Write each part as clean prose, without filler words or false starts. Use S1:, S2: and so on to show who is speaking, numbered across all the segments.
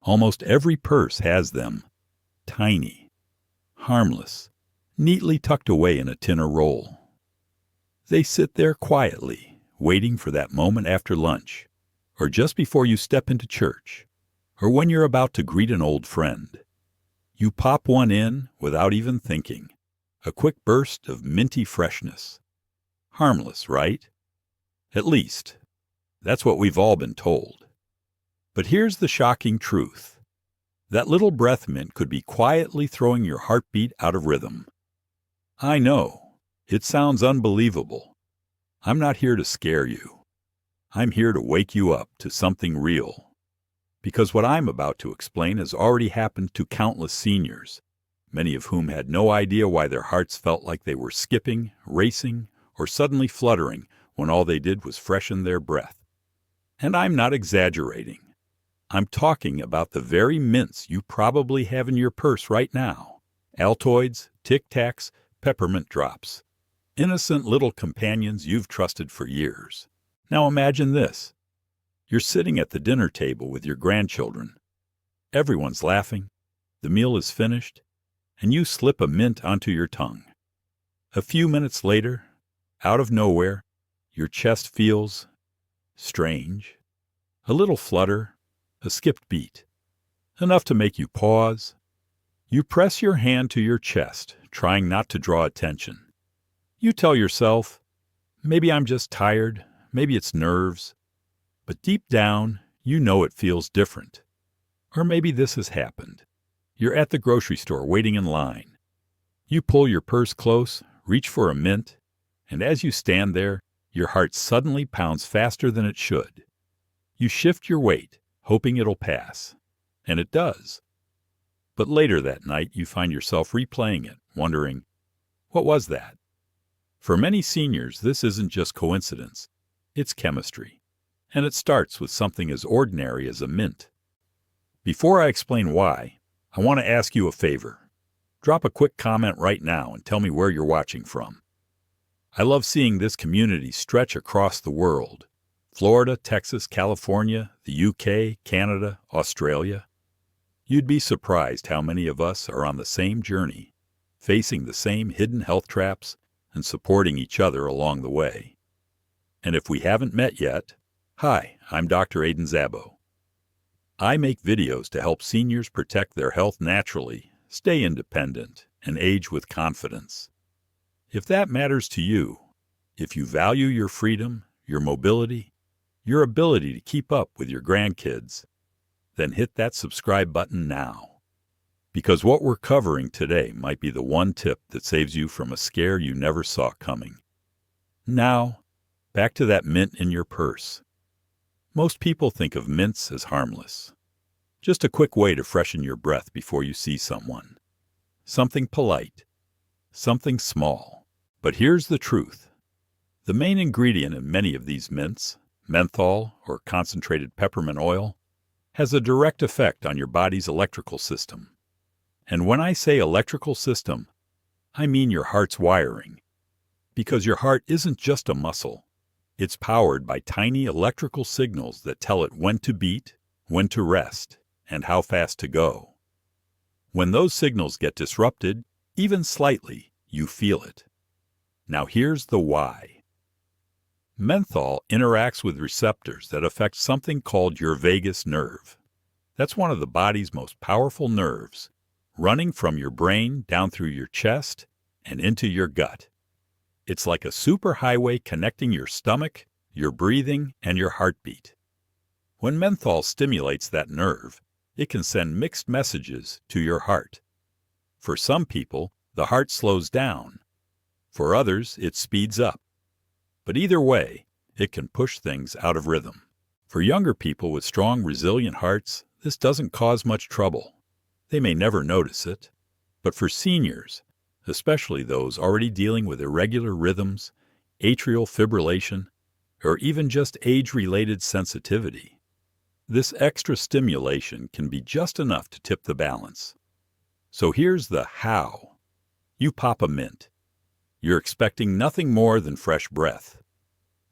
S1: Almost every purse has them. Tiny, harmless, neatly tucked away in a tin or roll. They sit there quietly, waiting for that moment after lunch, or just before you step into church, or when you're about to greet an old friend. You pop one in without even thinking. A quick burst of minty freshness. Harmless, right? At least, that's what we've all been told. But here's the shocking truth. That little breath mint could be quietly throwing your heartbeat out of rhythm. I know, it sounds unbelievable. I'm not here to scare you. I'm here to wake you up to something real. Because what I'm about to explain has already happened to countless seniors, many of whom had no idea why their hearts felt like they were skipping, racing, or suddenly fluttering when all they did was freshen their breath. And I'm not exaggerating. I'm talking about the very mints you probably have in your purse right now. Altoids, Tic Tacs, peppermint drops. Innocent little companions you've trusted for years. Now imagine this. You're sitting at the dinner table with your grandchildren. Everyone's laughing, the meal is finished, and you slip a mint onto your tongue. A few minutes later, out of nowhere, your chest feels strange. A little flutter, a skipped beat, enough to make you pause. You press your hand to your chest, trying not to draw attention. You tell yourself, maybe I'm just tired, maybe it's nerves. But deep down, you know it feels different. Or maybe this has happened. You're at the grocery store waiting in line. You pull your purse close, reach for a mint, and as you stand there, your heart suddenly pounds faster than it should. You shift your weight, hoping it'll pass. And it does. But later that night, you find yourself replaying it, wondering, what was that? For many seniors, this isn't just coincidence. It's chemistry. And it starts with something as ordinary as a mint. Before I explain why, I want to ask you a favor. Drop a quick comment right now and tell me where you're watching from. I love seeing this community stretch across the world. Florida, Texas, California, the UK, Canada, Australia. You'd be surprised how many of us are on the same journey, facing the same hidden health traps and supporting each other along the way. And if we haven't met yet, hi, I'm Dr. Aidan Szabo. I make videos to help seniors protect their health naturally, stay independent, and age with confidence. If that matters to you, if you value your freedom, your mobility, your ability to keep up with your grandkids, then hit that subscribe button now. Because what we're covering today might be the one tip that saves you from a scare you never saw coming. Now, back to that mint in your purse. Most people think of mints as harmless. Just a quick way to freshen your breath before you see someone. Something polite. Something small. But here's the truth. The main ingredient in many of these mints, menthol or concentrated peppermint oil, has a direct effect on your body's electrical system. And when I say electrical system, I mean your heart's wiring. Because your heart isn't just a muscle. It's powered by tiny electrical signals that tell it when to beat, when to rest, and how fast to go. When those signals get disrupted, even slightly, you feel it. Now here's the why. Menthol interacts with receptors that affect something called your vagus nerve. That's one of the body's most powerful nerves, running from your brain down through your chest and into your gut. It's like a superhighway connecting your stomach, your breathing, and your heartbeat. When menthol stimulates that nerve, it can send mixed messages to your heart. For some people, the heart slows down. For others, it speeds up. But either way, it can push things out of rhythm. For younger people with strong, resilient hearts, this doesn't cause much trouble. They may never notice it. But for seniors, especially those already dealing with irregular rhythms, atrial fibrillation, or even just age-related sensitivity, this extra stimulation can be just enough to tip the balance. So here's the how. You pop a mint. You're expecting nothing more than fresh breath.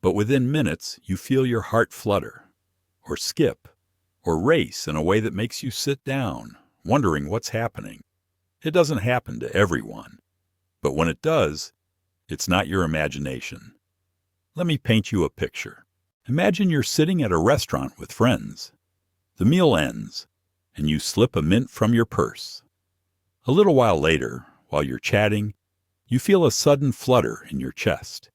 S1: But within minutes, you feel your heart flutter, or skip, or race in a way that makes you sit down, wondering what's happening. It doesn't happen to everyone, but when it does, it's not your imagination. Let me paint you a picture. Imagine you're sitting at a restaurant with friends. The meal ends, and you slip a mint from your purse. A little while later, while you're chatting, you feel a sudden flutter in your chest.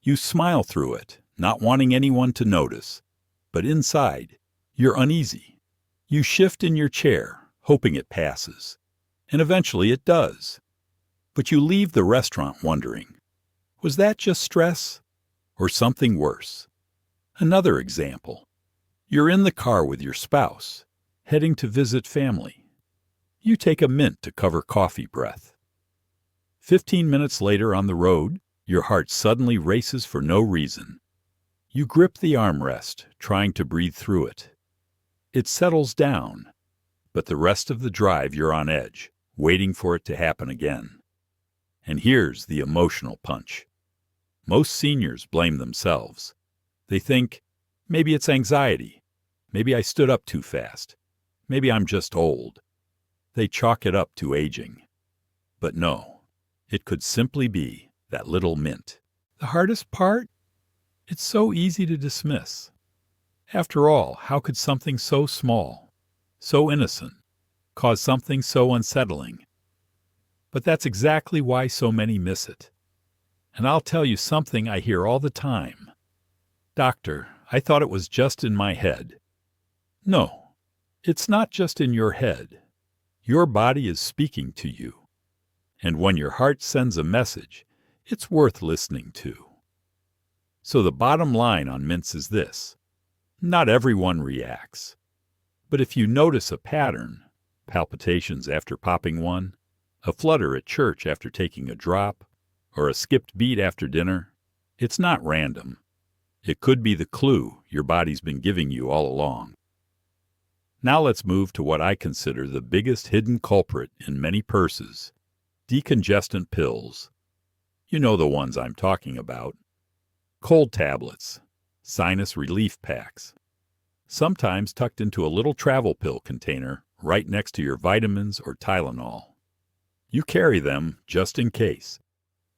S1: You smile through it, not wanting anyone to notice, but inside, you're uneasy. You shift in your chair, hoping it passes, and eventually it does. But you leave the restaurant wondering, was that just stress or something worse? Another example. You're in the car with your spouse, heading to visit family. You take a mint to cover coffee breath. 15 minutes later on the road, your heart suddenly races for no reason. You grip the armrest, trying to breathe through it. It settles down, but the rest of the drive you're on edge, waiting for it to happen again. And here's the emotional punch. Most seniors blame themselves. They think, maybe it's anxiety. Maybe I stood up too fast. Maybe I'm just old. They chalk it up to aging. But no, it could simply be that little mint. The hardest part? It's so easy to dismiss. After all, how could something so small, so innocent, cause something so unsettling? But that's exactly why so many miss it. And I'll tell you something I hear all the time. Doctor, I thought it was just in my head. No, it's not just in your head. Your body is speaking to you. And when your heart sends a message, it's worth listening to. So the bottom line on mints is this. Not everyone reacts. But if you notice a pattern, palpitations after popping one, a flutter at church after taking a drop, or a skipped beat after dinner, it's not random. It could be the clue your body's been giving you all along. Now let's move to what I consider the biggest hidden culprit in many purses, decongestant pills. You know the ones I'm talking about. Cold tablets, sinus relief packs, sometimes tucked into a little travel pill container right next to your vitamins or Tylenol. You carry them just in case,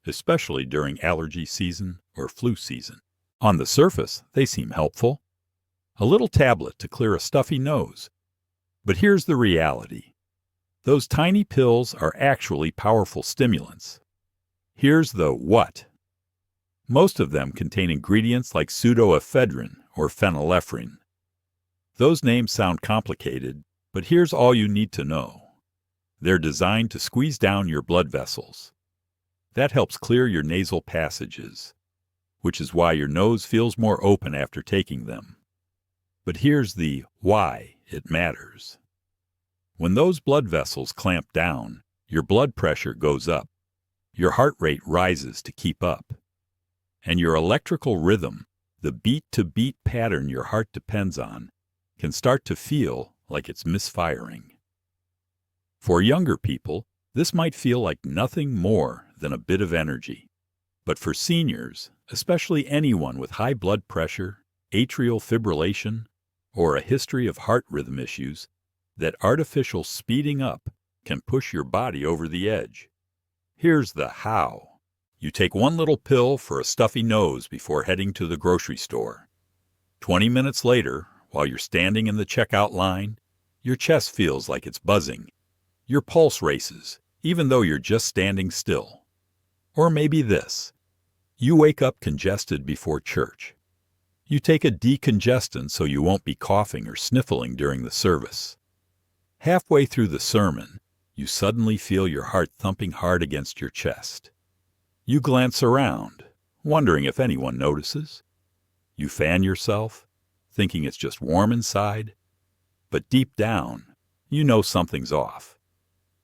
S1: especially during allergy season or flu season. On the surface, they seem helpful. A little tablet to clear a stuffy nose. But here's the reality. Those tiny pills are actually powerful stimulants. Here's the what. Most of them contain ingredients like pseudoephedrine or phenylephrine. Those names sound complicated, but here's all you need to know. They're designed to squeeze down your blood vessels. That helps clear your nasal passages, which is why your nose feels more open after taking them. But here's the why it matters. When those blood vessels clamp down, your blood pressure goes up. Your heart rate rises to keep up. And your electrical rhythm, the beat-to-beat pattern your heart depends on, can start to feel like it's misfiring. For younger people, this might feel like nothing more than a bit of energy. But for seniors, especially anyone with high blood pressure, atrial fibrillation, or a history of heart rhythm issues, that artificial speeding up can push your body over the edge. Here's the how. You take one little pill for a stuffy nose before heading to the grocery store. 20 minutes later, while you're standing in the checkout line, your chest feels like it's buzzing. Your pulse races, even though you're just standing still. Or maybe this. You wake up congested before church. You take a decongestant so you won't be coughing or sniffling during the service. Halfway through the sermon, you suddenly feel your heart thumping hard against your chest. You glance around, wondering if anyone notices. You fan yourself, thinking it's just warm inside. But deep down, you know something's off.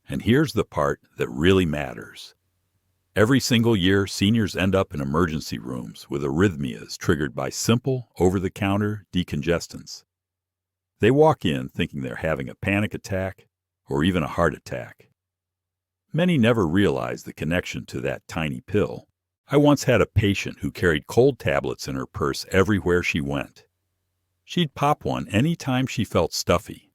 S1: And here's the part that really matters. Every single year, seniors end up in emergency rooms with arrhythmias triggered by simple, over-the-counter decongestants. They walk in thinking they're having a panic attack or even a heart attack. Many never realize the connection to that tiny pill. I once had a patient who carried cold tablets in her purse everywhere she went. She'd pop one any time she felt stuffy.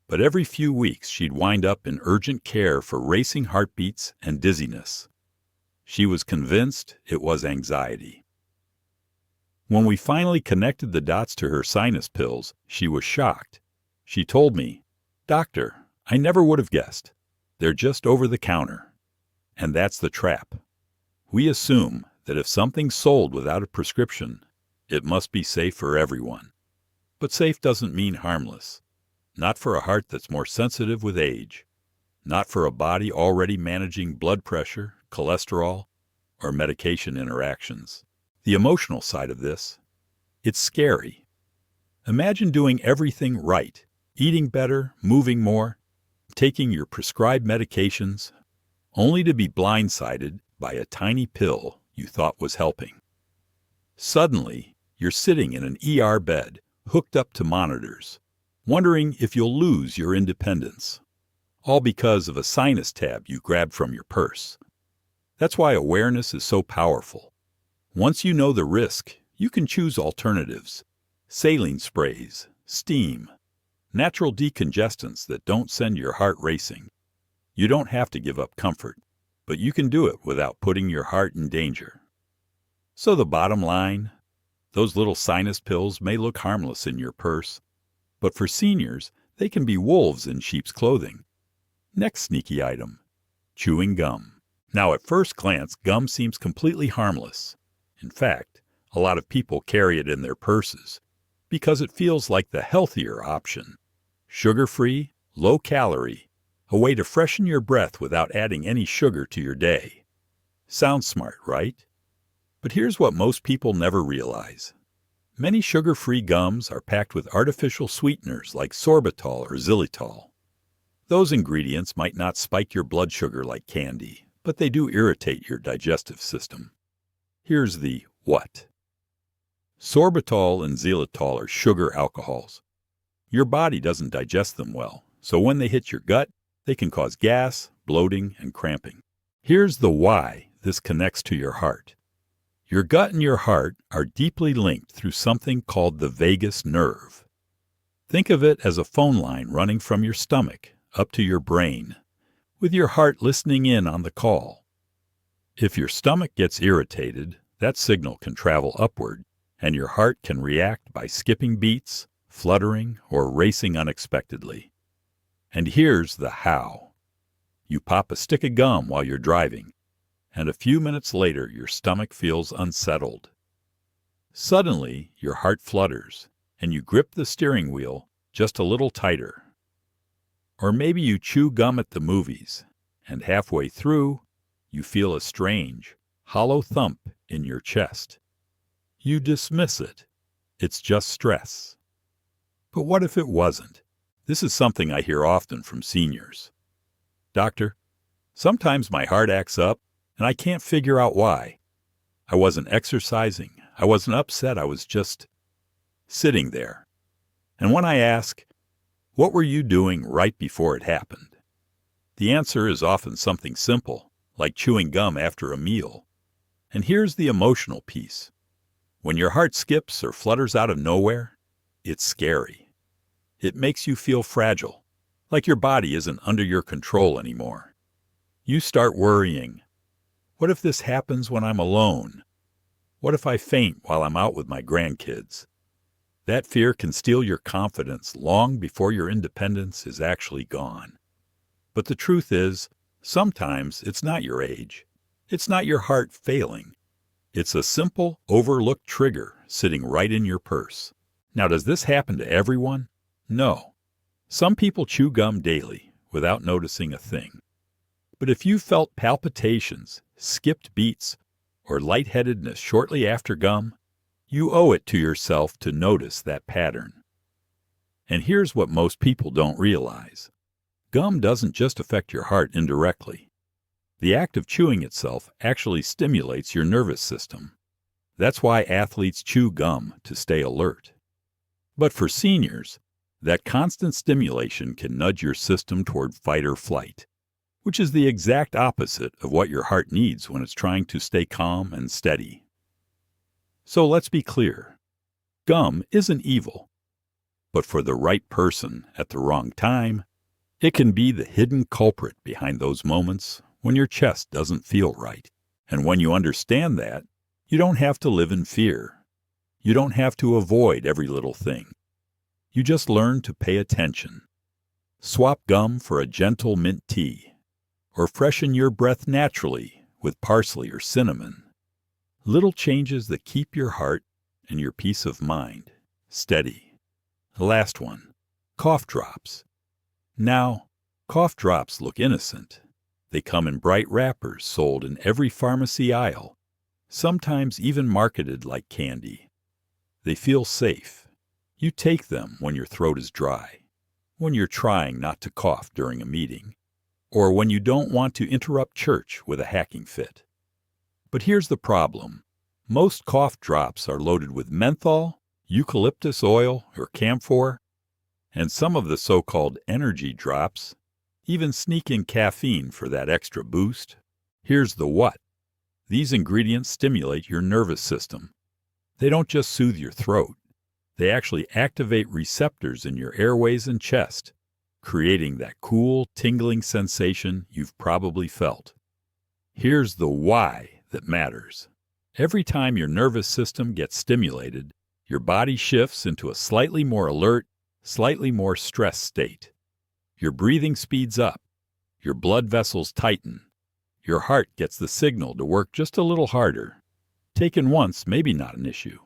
S1: But every few weeks she'd wind up in urgent care for racing heartbeats and dizziness. She was convinced it was anxiety. When we finally connected the dots to her sinus pills, she was shocked. She told me, "Doctor, I never would have guessed. They're just over the counter." And that's the trap. We assume that if something's sold without a prescription, it must be safe for everyone. But safe doesn't mean harmless. Not for a heart that's more sensitive with age. Not for a body already managing blood pressure, cholesterol, or medication interactions. The emotional side of this, it's scary. Imagine doing everything right, eating better, moving more, taking your prescribed medications, only to be blindsided by a tiny pill you thought was helping. Suddenly, you're sitting in an ER bed, hooked up to monitors, wondering if you'll lose your independence, all because of a sinus tab you grabbed from your purse. That's why awareness is so powerful. Once you know the risk, you can choose alternatives: saline sprays, steam, natural decongestants that don't send your heart racing. You don't have to give up comfort, but you can do it without putting your heart in danger. So the bottom line, those little sinus pills may look harmless in your purse, but for seniors, they can be wolves in sheep's clothing. Next sneaky item, chewing gum. Now at first glance, gum seems completely harmless. In fact, a lot of people carry it in their purses because it feels like the healthier option. Sugar-free, low-calorie, a way to freshen your breath without adding any sugar to your day. Sounds smart, right? But here's what most people never realize. Many sugar-free gums are packed with artificial sweeteners like sorbitol or xylitol. Those ingredients might not spike your blood sugar like candy, but they do irritate your digestive system. Here's the what. Sorbitol and xylitol are sugar alcohols. Your body doesn't digest them well, so when they hit your gut, they can cause gas, bloating, and cramping. Here's the why this connects to your heart. Your gut and your heart are deeply linked through something called the vagus nerve. Think of it as a phone line running from your stomach up to your brain, with your heart listening in on the call. If your stomach gets irritated, that signal can travel upward, and your heart can react by skipping beats, fluttering, or racing unexpectedly. And here's the how. You pop a stick of gum while you're driving, and a few minutes later your stomach feels unsettled. Suddenly, your heart flutters, and you grip the steering wheel just a little tighter. Or maybe you chew gum at the movies, and halfway through, you feel a strange, hollow thump in your chest. You dismiss it. It's just stress. But what if it wasn't? This is something I hear often from seniors. "Doctor, sometimes my heart acts up, and I can't figure out why. I wasn't exercising. I wasn't upset. I was just sitting there." And when I ask, "What were you doing right before it happened?" the answer is often something simple, like chewing gum after a meal. And here's the emotional piece. When your heart skips or flutters out of nowhere, it's scary. It makes you feel fragile, like your body isn't under your control anymore. You start worrying. What if this happens when I'm alone? What if I faint while I'm out with my grandkids? That fear can steal your confidence long before your independence is actually gone. But the truth is, sometimes it's not your age. It's not your heart failing. It's a simple, overlooked trigger sitting right in your purse. Now, does this happen to everyone? No. Some people chew gum daily without noticing a thing. But if you felt palpitations, skipped beats, or lightheadedness shortly after gum, you owe it to yourself to notice that pattern. And here's what most people don't realize. Gum doesn't just affect your heart indirectly. The act of chewing itself actually stimulates your nervous system. That's why athletes chew gum to stay alert. But for seniors, that constant stimulation can nudge your system toward fight or flight, which is the exact opposite of what your heart needs when it's trying to stay calm and steady. So let's be clear. Gum isn't evil. But for the right person at the wrong time, it can be the hidden culprit behind those moments when your chest doesn't feel right. And when you understand that, you don't have to live in fear. You don't have to avoid every little thing. You just learn to pay attention. Swap gum for a gentle mint tea, or freshen your breath naturally with parsley or cinnamon. Little changes that keep your heart and your peace of mind steady. The last one, cough drops. Now, cough drops look innocent. They come in bright wrappers sold in every pharmacy aisle, sometimes even marketed like candy. They feel safe. You take them when your throat is dry, when you're trying not to cough during a meeting, or when you don't want to interrupt church with a hacking fit. But here's the problem. Most cough drops are loaded with menthol, eucalyptus oil, or camphor, and some of the so-called energy drops even sneak in caffeine for that extra boost. Here's the what. These ingredients stimulate your nervous system. They don't just soothe your throat. They actually activate receptors in your airways and chest, creating that cool, tingling sensation you've probably felt. Here's the why that matters. Every time your nervous system gets stimulated, your body shifts into a slightly more alert, slightly more stressed state. Your breathing speeds up. Your blood vessels tighten. Your heart gets the signal to work just a little harder. Taken once, maybe not an issue.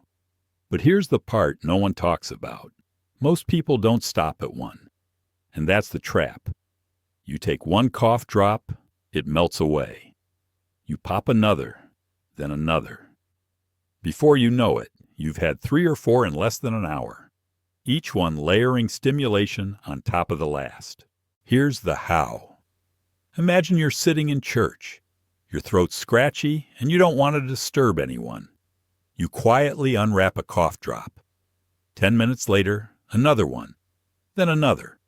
S1: But here's the part no one talks about. Most people don't stop at one. And that's the trap. You take one cough drop, it melts away. You pop another, then another. Before you know it, you've had 3 or 4 in less than an hour, each one layering stimulation on top of the last. Here's the how. Imagine you're sitting in church. Your throat's scratchy, and you don't want to disturb anyone. You quietly unwrap a cough drop. 10 minutes later, another one, then another.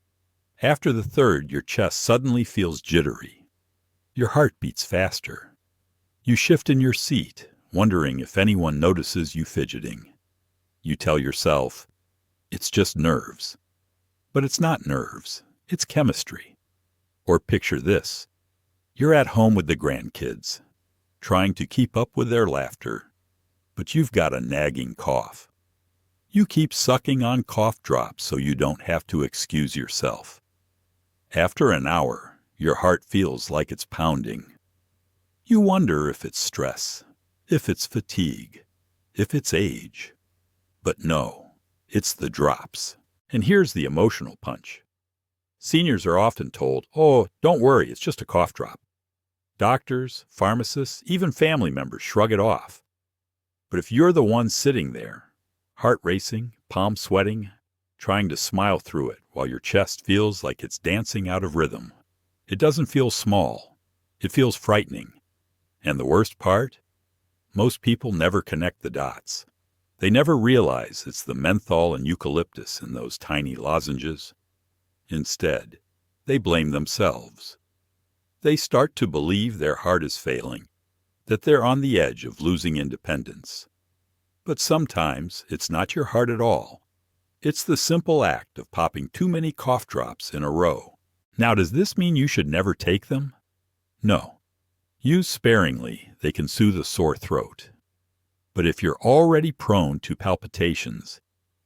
S1: After the third, your chest suddenly feels jittery. Your heart beats faster. You shift in your seat, wondering if anyone notices you fidgeting. You tell yourself, it's just nerves. But it's not nerves, it's chemistry. Or picture this. You're at home with the grandkids, trying to keep up with their laughter, but you've got a nagging cough. You keep sucking on cough drops so you don't have to excuse yourself. After an hour, your heart feels like it's pounding. You wonder if it's stress, if it's fatigue, if it's age. But no, it's the drops. And here's the emotional punch. Seniors are often told, "Oh, don't worry, it's just a cough drop." Doctors, pharmacists, even family members shrug it off. But if you're the one sitting there, heart racing, palms sweating, trying to smile through it while your chest feels like it's dancing out of rhythm, it doesn't feel small. It feels frightening. And the worst part? Most people never connect the dots. They never realize it's the menthol and eucalyptus in those tiny lozenges. Instead, they blame themselves. They start to believe their heart is failing, that they're on the edge of losing independence. But sometimes it's not your heart at all. It's the simple act of popping too many cough drops in a row. Now, does this mean you should never take them? No. Use sparingly, they can soothe a sore throat. But if you're already prone to palpitations,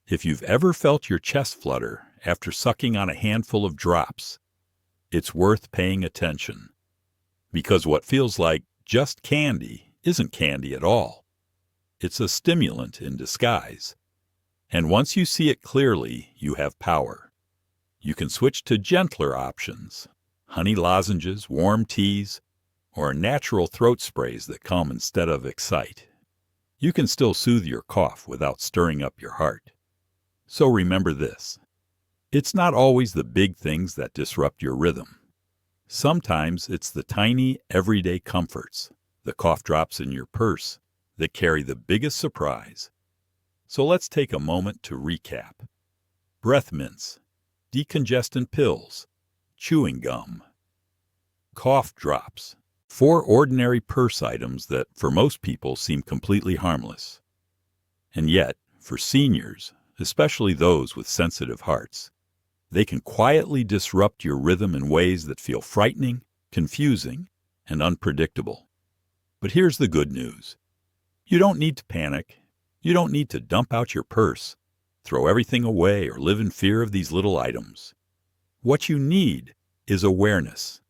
S1: if you've ever felt your chest flutter after sucking on a handful of drops, it's worth paying attention. Because what feels like just candy isn't candy at all. It's a stimulant in disguise. And once you see it clearly, you have power. You can switch to gentler options, honey lozenges, warm teas, or natural throat sprays that calm instead of excite. You can still soothe your cough without stirring up your heart. So remember this. It's not always the big things that disrupt your rhythm. Sometimes it's the tiny, everyday comforts, the cough drops in your purse, that carry the biggest surprise. So let's take a moment to recap. Breath mints, decongestant pills, chewing gum, cough drops, 4 ordinary purse items that for most people seem completely harmless. And yet, for seniors, especially those with sensitive hearts. They can quietly disrupt your rhythm in ways that feel frightening, confusing, and unpredictable. But here's the good news. You don't need to panic. You don't need to dump out your purse, throw everything away, or live in fear of these little items. What you need is awareness.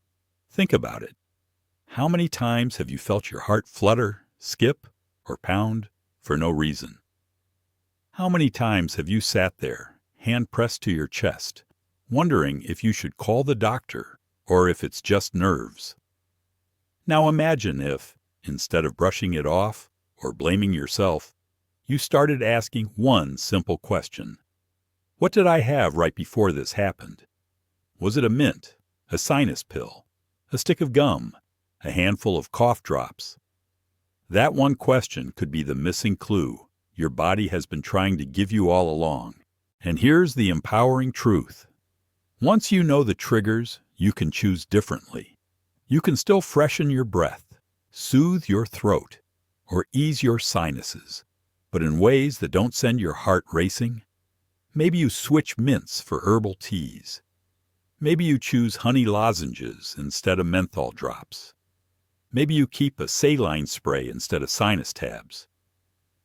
S1: Think about it. How many times have you felt your heart flutter, skip, or pound for no reason? How many times have you sat there, hand pressed to your chest, wondering if you should call the doctor or if it's just nerves? Now imagine if, instead of brushing it off or blaming yourself, you started asking one simple question. What did I have right before this happened? Was it a mint, a sinus pill, a stick of gum, a handful of cough drops? That one question could be the missing clue your body has been trying to give you all along. And here's the empowering truth. Once you know the triggers, you can choose differently. You can still freshen your breath, soothe your throat, or ease your sinuses, but in ways that don't send your heart racing. Maybe you switch mints for herbal teas. Maybe you choose honey lozenges instead of menthol drops. Maybe you keep a saline spray instead of sinus tabs.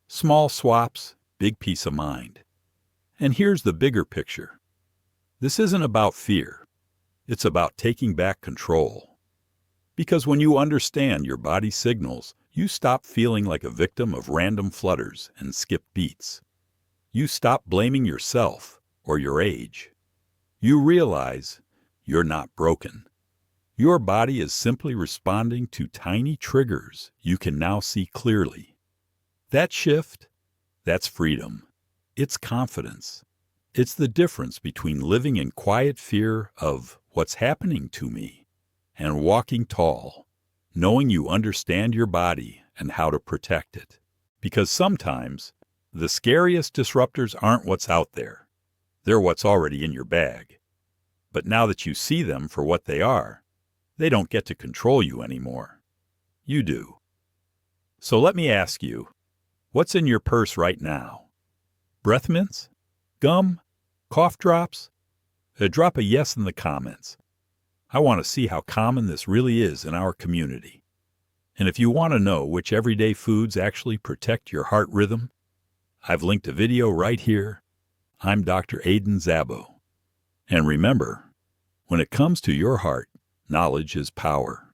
S1: Small swaps, big peace of mind. And here's the bigger picture. This isn't about fear. It's about taking back control. Because when you understand your body's signals, you stop feeling like a victim of random flutters and skipped beats. You stop blaming yourself or your age. You realize you're not broken. Your body is simply responding to tiny triggers you can now see clearly. That shift, that's freedom. It's confidence. It's the difference between living in quiet fear of what's happening to me and walking tall, knowing you understand your body and how to protect it. Because sometimes the scariest disruptors aren't what's out there. They're what's already in your bag. But now that you see them for what they are, they don't get to control you anymore. You do. So let me ask you, what's in your purse right now? Breath mints? Gum? Cough drops? Drop a yes in the comments. I want to see how common this really is in our community. And if you want to know which everyday foods actually protect your heart rhythm, I've linked a video right here. I'm Dr. Aidan Zabo. And remember, when it comes to your heart, knowledge is power.